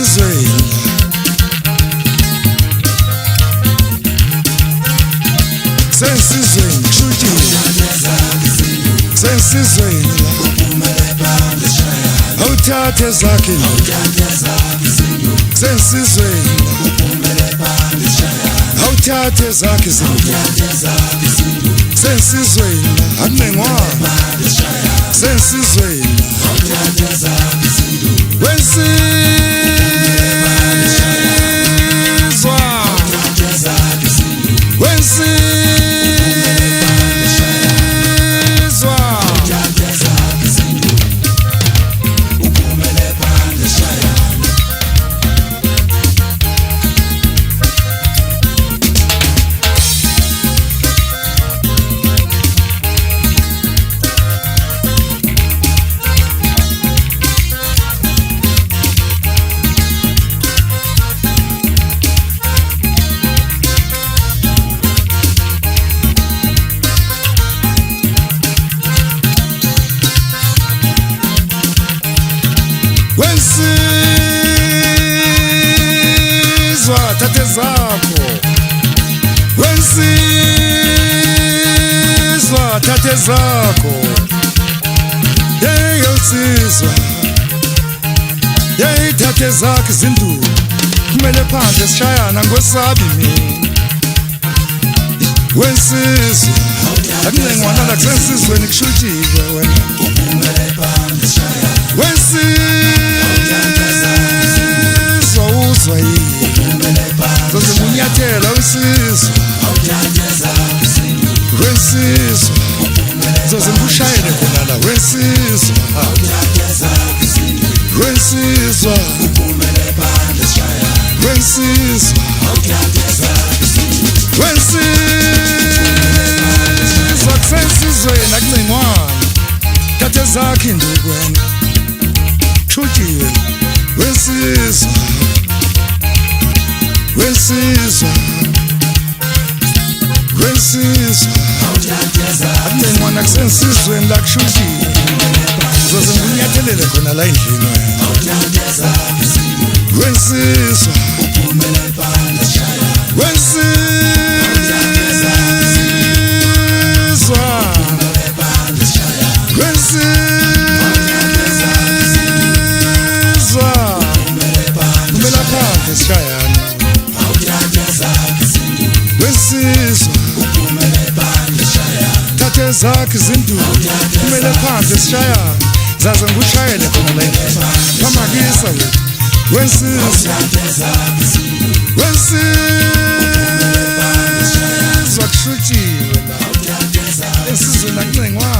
sensizweni sensizweni kushutshile sensizweni awuthathe zakhe sensizweni awuthathe zakhe sensizweni akunengwanga sensizweni wensizwa wensizwa wensizwa thathe zakho wensizwa thathe zakho yeyosizwa yeyithathe zakhe izinduku kumele phandle sishayana ngosabi mina wensizwa akunengwana la kusensizweni kushutshile wena wensizwa uzwa yini zozimunyathela wensizwa wensizwa zozimbushayele khona la wensizwa wensizwa wensizwa wensizwa kusensizweni akuncengwana thathe zakhe induku wena kushuthiwe wensizwa wensizwa wensizwa akuncengwana kusensizweni la kushuthiwe zozimunyathelele khona la endlini wensizwa wensizwa wensizwa kumele phandle sishayana wensizwa thathe zakhe izinduku kumele phandle sishayana zaze ngushayele khona la endlini phamakisa wethu wensizwa wensizwa kushuthiwe la ensizweni akuncengwana